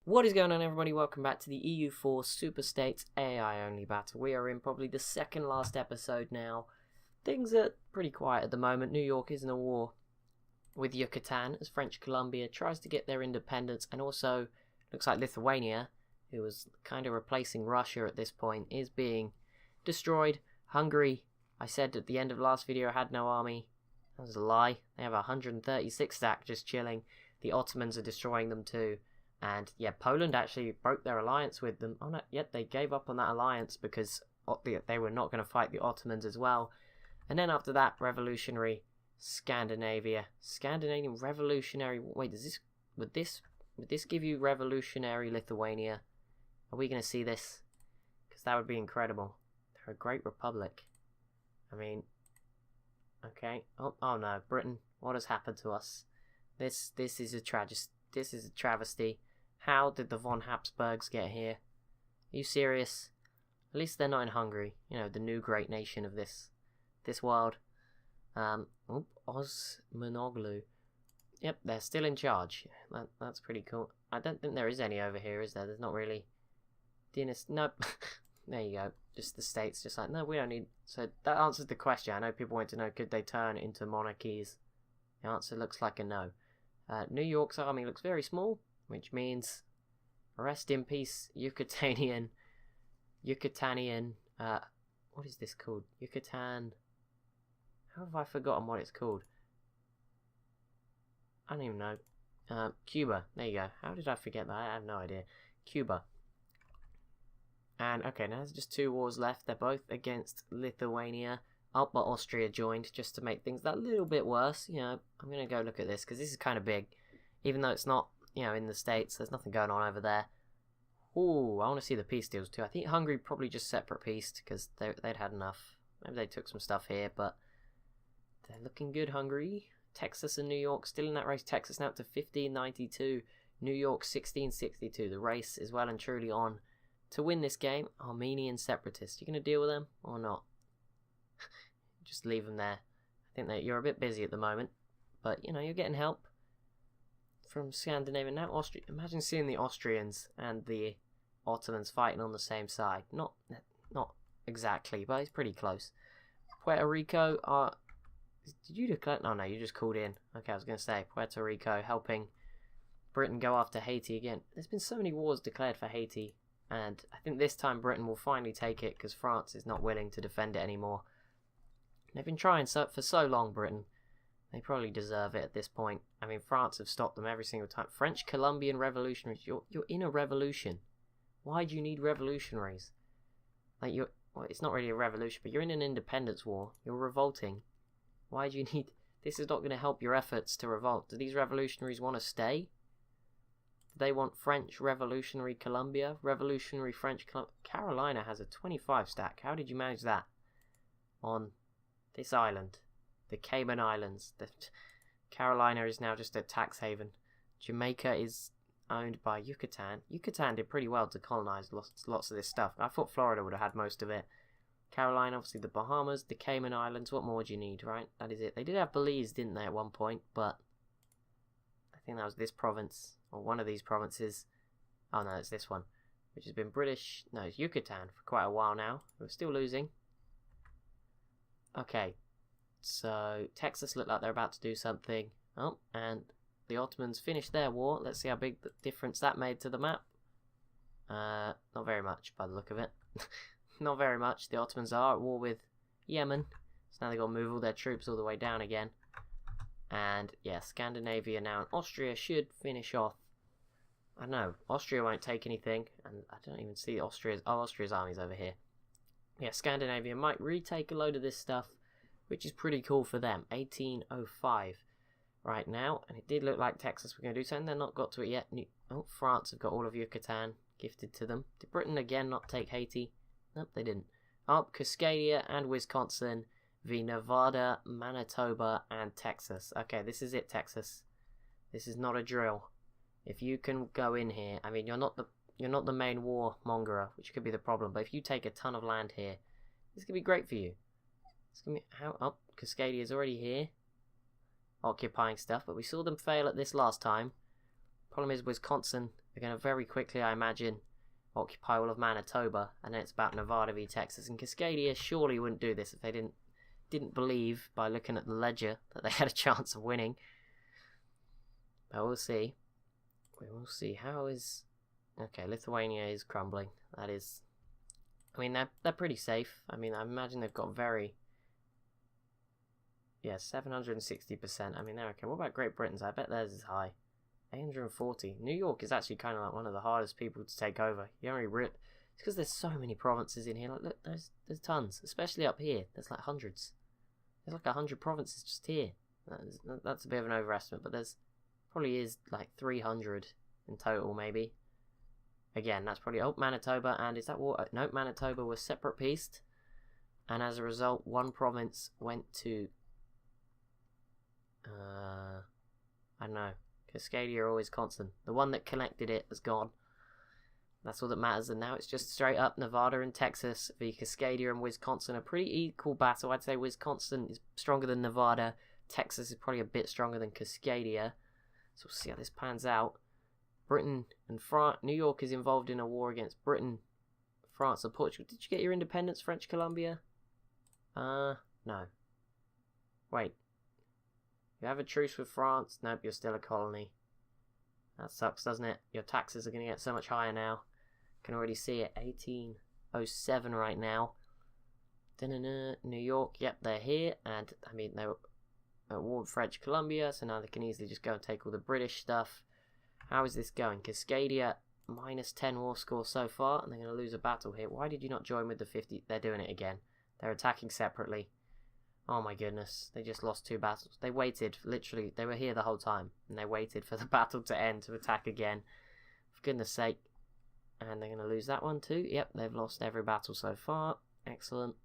What is going on, everybody? Welcome back to the EU4 Super States AI only battle. We are in probably the second last episode now. Things are pretty quiet at the moment. New York is in a war with Yucatan as French Colombia tries to get their independence, and also looks like Lithuania, who was kind of replacing Russia at this point, is being destroyed. Hungary, I said at the end of last video, had no army. That was a lie. They have 136 stack just chilling. The Ottomans are destroying them too. And yeah, Poland actually broke their alliance with them. Oh no, yet they gave up on that alliance because they were not going to fight the Ottomans as well. And then after that, revolutionary Scandinavian revolutionary. Wait, would this give you revolutionary Lithuania? Are we going to see this? Because that would be incredible. They're a great republic. I mean, okay. Oh no, Britain. What has happened to us? This is a travesty. How did the von Habsburgs get here? Are you serious? At least they're not in Hungary. You know, the new great nation of this world. Osmanoglu. Yep, they're still in charge. That's pretty cool. I don't think there is any over here, is there? There's not really. Nope. There you go. Just the states. Just like, no, we don't need. So that answers the question. I know people want to know, could they turn into monarchies? The answer looks like a no. New York's army looks very small, which means rest in peace, Yucatanian, what is this called? Yucatan, how have I forgotten what it's called? I don't even know. Cuba, there you go. How did I forget that? I have no idea. Cuba. And okay, now there's just 2 wars left. They're both against Lithuania. Oh, but Austria joined just to make things that little bit worse. You know, I'm going to go look at this because this is kind of big. Even though it's not, you know, in the States, there's nothing going on over there. Ooh, I want to see the peace deals too. I think Hungary probably just separate peace because they'd had enough. Maybe they took some stuff here, but they're looking good, Hungary. Texas and New York still in that race. Texas now up to 1592. New York 1662. The race is well and truly on to win this game. Armenian separatists. You going to deal with them or not? Just leave them there. I think that you're a bit busy at the moment, but you know, you're getting help from Scandinavia. Now Austria. Imagine seeing the Austrians and the Ottomans fighting on the same side. Not exactly, but it's pretty close. Puerto Rico are. Did you declare? No, you just called in. Okay, I was going to say Puerto Rico helping Britain go after Haiti again. There's been so many wars declared for Haiti, and I think this time Britain will finally take it because France is not willing to defend it anymore. They've been trying for so long, Britain. They probably deserve it at this point. I mean, France have stopped them every single time. French Colombian revolutionaries. You're in a revolution. Why do you need revolutionaries? Like well, it's not really a revolution, but you're in an independence war. You're revolting. Why do you need? This is not going to help your efforts to revolt. Do these revolutionaries want to stay? Do they want French revolutionary Colombia? Revolutionary French Carolina has a 25 stack. How did you manage that? On this island, the Cayman Islands. Carolina is now just a tax haven. Jamaica is owned by Yucatan. Yucatan did pretty well to colonize lots of this stuff. I thought Florida would have had most of it. Carolina, obviously the Bahamas, the Cayman Islands. What more do you need, right? That is it. They did have Belize, didn't they, at one point? But I think that was this province, or one of these provinces. Oh no, it's this one, which has been British. No, it's Yucatan for quite a while now. We're still losing. Okay, so Texas look like they're about to do something. Oh, and the Ottomans finished their war. Let's see how big the difference that made to the map. Not very much by the look of it. Not very much. The Ottomans are at war with Yemen, so now they've got to move all their troops all the way down again. And yeah, Scandinavia now and Austria should finish off. I don't know, Austria won't take anything, and I don't even see Austria's army's over here. Yeah, Scandinavia might retake a load of this stuff, which is pretty cool for them. 1805 right now, and it did look like Texas were going to do something. They've not got to it yet. France have got all of Yucatan gifted to them. Did Britain again not take Haiti? Nope, they didn't. Cascadia and Wisconsin, Nevada, Manitoba, and Texas. Okay, this is it, Texas. This is not a drill. If you can go in here, I mean, you're not the main war mongerer, which could be the problem. But if you take a ton of land here, this could be great for you. It's gonna be Cascadia is already here, occupying stuff, but we saw them fail at this last time. Problem is Wisconsin They're going to very quickly, I imagine, occupy all of Manitoba, and then it's about Nevada v Texas. And Cascadia surely wouldn't do this if they didn't believe, by looking at the ledger, that they had a chance of winning. But we'll see. We will see. How is... Okay, Lithuania is crumbling. That is... I mean, they're pretty safe. I mean, I imagine they've got very... Yeah, 760%. I mean, they're okay. What about Great Britain's? I bet theirs is high. 840. New York is actually kind of like one of the hardest people to take over. You only it's because there's so many provinces in here. Like, look, there's tons, especially up here. There's like hundreds. There's like 100 provinces just here. That's a bit of an overestimate, but there's probably is like 300 in total, maybe. Again, that's probably... Oh, Manitoba, and is that what... No, Manitoba was separate pieced, and as a result, one province went to... I don't know. Cascadia or Wisconsin. The one that connected it has gone. That's all that matters, and now it's just straight up Nevada and Texas v Cascadia and Wisconsin. A pretty equal battle. I'd say Wisconsin is stronger than Nevada. Texas is probably a bit stronger than Cascadia. So we'll see how this pans out. Britain and France. New York is involved in a war against Britain, France and Portugal. Did you get your independence, French Columbia? No. Wait. You have a truce with France? Nope, you're still a colony. That sucks, doesn't it? Your taxes are going to get so much higher now. Can already see it. 1807 right now. New York, yep, they're here. And, I mean, they were at war with French Columbia, so now they can easily just go and take all the British stuff. How is this going? Cascadia, minus 10 war score so far, and they're going to lose a battle here. Why did you not join with the 50? They're doing it again. They're attacking separately. Oh my goodness, they just lost 2 battles. They waited, literally, they were here the whole time, and they waited for the battle to end to attack again. For goodness sake. And they're going to lose that one too. Yep, they've lost every battle so far. Excellent.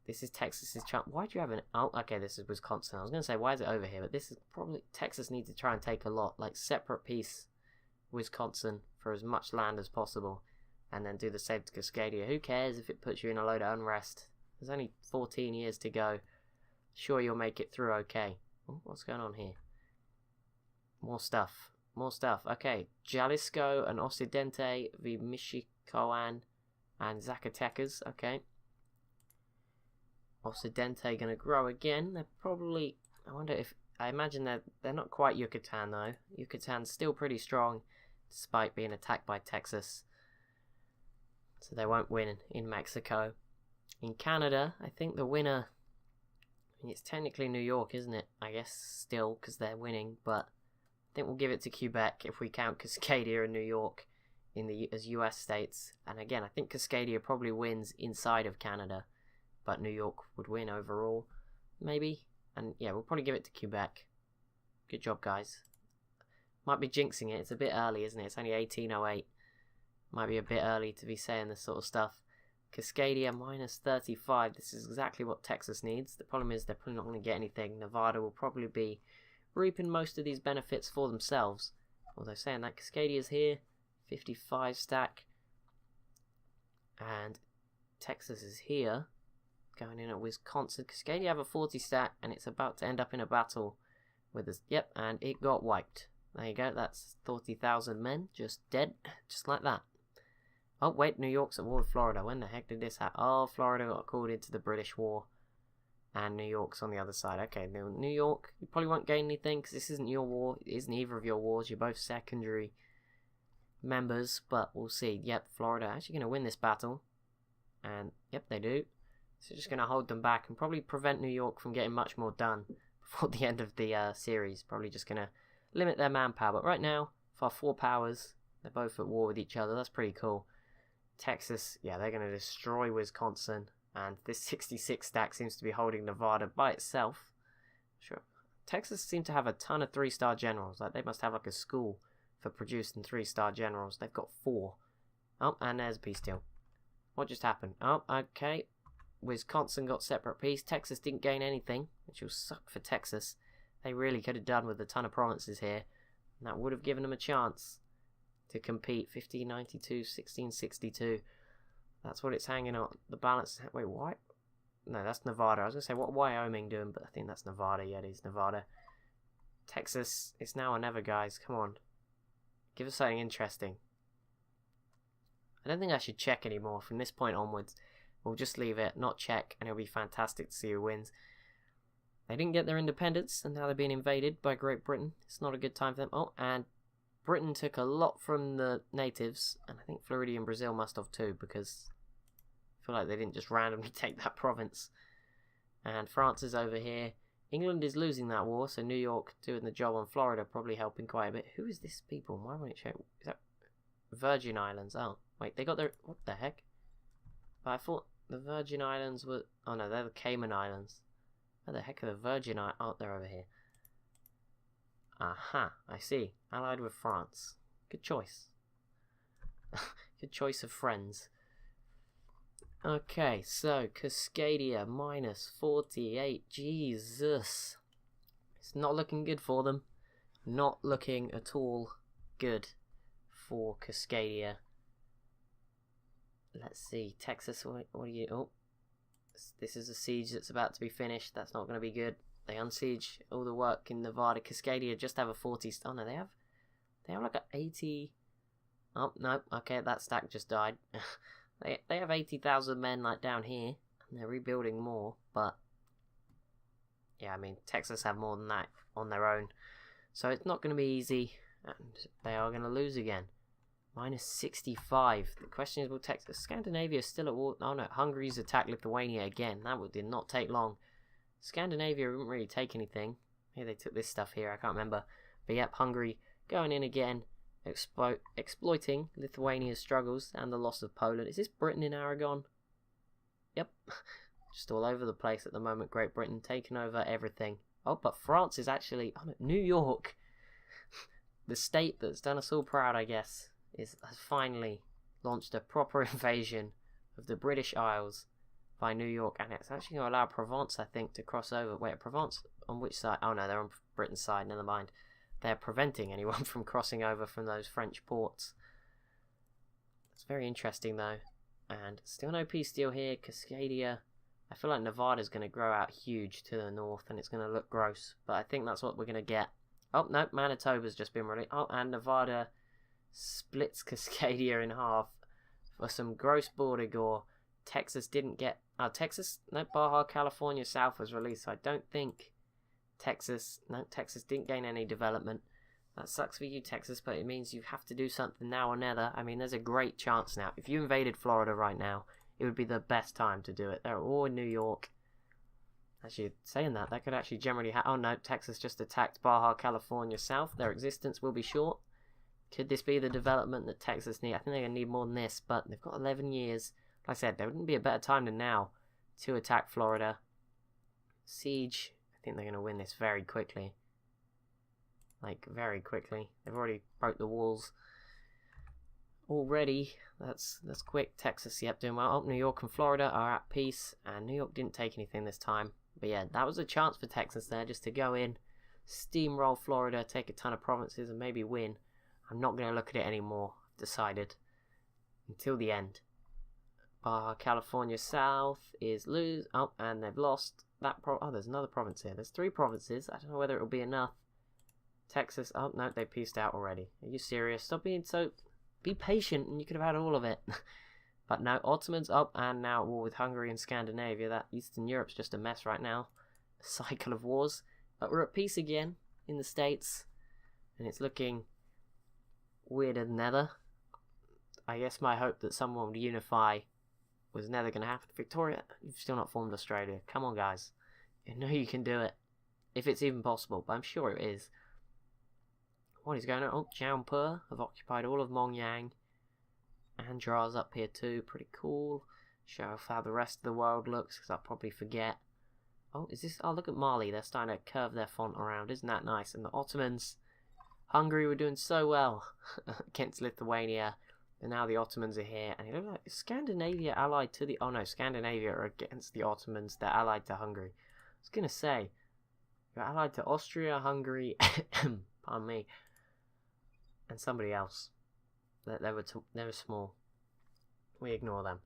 This is Texas's chance. Why do you have an... Oh, okay, this is Wisconsin. I was going to say, why is it over here? But this is probably... Texas needs to try and take a lot. Like, separate piece Wisconsin for as much land as possible. And then do the same to Cascadia. Who cares if it puts you in a load of unrest? There's only 14 years to go. Sure, you'll make it through okay. Oh, what's going on here? More stuff. More stuff. Okay. Jalisco and Occidente v Michoacan and Zacatecas. Okay. Occidente going to grow again. They're probably... I wonder if... I imagine they're not quite Yucatan, though. Yucatan's still pretty strong, despite being attacked by Texas. So they won't win in Mexico. In Canada, I think the winner... I mean, it's technically New York, isn't it? I guess still, because they're winning. But I think we'll give it to Quebec if we count Cascadia and New York as US states. And again, I think Cascadia probably wins inside of Canada. But New York would win overall, maybe. And yeah, we'll probably give it to Quebec. Good job, guys. Might be jinxing it. It's a bit early, isn't it? It's only 1808. Might be a bit early to be saying this sort of stuff. Cascadia, minus 35. This is exactly what Texas needs. The problem is they're probably not going to get anything. Nevada will probably be reaping most of these benefits for themselves. Although saying that, Cascadia's here. 55 stack. And Texas is here. Going in at Wisconsin. Cascadia have a 40 stat, and it's about to end up in a battle with us. Yep, and it got wiped. There you go, that's 30,000 men just dead, just like that. Oh, wait, New York's at war with Florida. When the heck did this happen? Oh, Florida got called into the British war, and New York's on the other side. Okay, New York, you probably won't gain anything, because this isn't your war. It isn't either of your wars. You're both secondary members, but we'll see. Yep, Florida actually going to win this battle, and yep, they do. So just going to hold them back and probably prevent New York from getting much more done before the end of the series. Probably just going to limit their manpower. But right now, for our 4 powers, they're both at war with each other. That's pretty cool. Texas, yeah, they're going to destroy Wisconsin. And this 66 stack seems to be holding Nevada by itself. Sure. Texas seem to have a ton of 3-star generals. Like, they must have like a school for producing 3-star generals. They've got 4. Oh, and there's a peace deal. What just happened? Oh, okay. Wisconsin got separate peace. Texas didn't gain anything, which will suck for Texas. They really could have done with a ton of provinces here, and that would have given them a chance to compete. 1592, 1662. That's what it's hanging on. The balance... Wait, what? No, that's Nevada. I was going to say, what Wyoming doing? But I think that's Nevada. Yeah, it is Nevada. Texas, it's now or never, guys. Come on. Give us something interesting. I don't think I should check anymore from this point onwards. We'll just leave it, not check, and it'll be fantastic to see who wins. They didn't get their independence, and now they're being invaded by Great Britain. It's not a good time for them. Oh, and Britain took a lot from the natives, and I think Floridian Brazil must have too, because I feel like they didn't just randomly take that province. And France is over here. England is losing that war, so New York doing the job on Florida, probably helping quite a bit. Who is this people? Why won't it show? Is that Virgin Islands? Oh, wait, they got their... What the heck? But I thought the Virgin Islands were... Oh no, they're the Cayman Islands. Where the heck are the Virgin Islands? Oh, they're over here. Aha, I see. Allied with France. Good choice. Good choice of friends. Okay, so Cascadia minus 48. Jesus. It's not looking good for them. Not looking at all good for Cascadia. Let's see. Texas, what are you... Oh. This is a siege that's about to be finished. That's not going to be good. They unsiege all the work in Nevada. Cascadia just have a 40... Oh no, they have like a 80... Oh, no. Okay, that stack just died. They have 80,000 men like down here, and they're rebuilding more, but yeah, I mean, Texas have more than that on their own, so it's not going to be easy, and they are going to lose again. Minus 65. The question is, will Texas... Scandinavia is still at war... Oh no, Hungary's attacked Lithuania again. That did not take long. Scandinavia didn't really take anything. Maybe they took this stuff here, I can't remember. But yep, Hungary going in again. Exploiting Lithuania's struggles and the loss of Poland. Is this Britain in Aragon? Yep. Just all over the place at the moment. Great Britain taking over everything. Oh, but France is actually... Oh, no, New York. The state that's done us all proud, I guess, has finally launched a proper invasion of the British Isles by New York. And it's actually going to allow Provence, I think, to cross over. Wait, Provence on which side? Oh, no, they're on Britain's side. Never mind. They're preventing anyone from crossing over from those French ports. It's very interesting though. And still no peace deal here. Cascadia. I feel like Nevada's going to grow out huge to the north and it's going to look gross. But I think that's what we're going to get. Oh no, Manitoba's just been released. Oh, and Nevada splits Cascadia in half for some gross border gore. Texas didn't get... Oh, Texas... No, Baja California South was released. So I don't think... Texas didn't gain any development. That sucks for you, Texas, but it means you have to do something now or never. I mean, there's a great chance now. If you invaded Florida right now, it would be the best time to do it. They're all in New York. Actually, saying that could actually generally happen. Oh no, Texas just attacked Baja California South. Their existence will be short. Could this be the development that Texas need? I think they're going to need more than this, but they've got 11 years. Like I said, there wouldn't be a better time than now to attack Florida. Siege... I think they're going to win this very quickly. Like, very quickly. They've already broke the walls. Already. That's quick. Texas, yep, doing well. Oh, New York and Florida are at peace. And New York didn't take anything this time. But yeah, that was a chance for Texas there. Just to go in, steamroll Florida, take a ton of provinces, and maybe win. I'm not going to look at it anymore. I've decided. Until the end. Baja California South is lose. Oh, and they've lost. Oh, there's another province here. There's 3 provinces. I don't know whether it'll be enough. Texas. Oh, no, they pieced out already. Are you serious? Stop being so... Be patient and you could have had all of it. But no, Ottomans up and now at war with Hungary and Scandinavia. That Eastern Europe's just a mess right now. A cycle of wars. But we're at peace again in the States. And it's looking weirder than ever. I guess my hope that someone would unify was never going to happen. Victoria, you've still not formed Australia. Come on, guys. You know you can do it. If it's even possible, but I'm sure it is. What is going on? Oh, Jaunpur have occupied all of Mongyang. Andra's up here too. Pretty cool. Show off how the rest of the world looks, because I'll probably forget. Oh, is this... Oh, look at Mali. They're starting to curve their font around. Isn't that nice? And the Ottomans... Hungary were doing so well against Lithuania. And now the Ottomans are here, and it looks like Scandinavia allied to the... Oh no, Scandinavia are against the Ottomans. They're allied to Hungary. I was going to say, you're allied to Austria, Hungary, pardon me, and somebody else. They were small. We ignore them.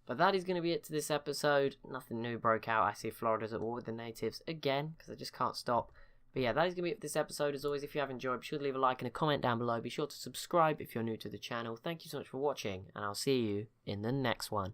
But that is going to be it to this episode. Nothing new broke out. I see Florida's at war with the natives again, because they just can't stop. But yeah, that is going to be it for this episode. As always, if you have enjoyed, be sure to leave a like and a comment down below. Be sure to subscribe if you're new to the channel. Thank you so much for watching, and I'll see you in the next one.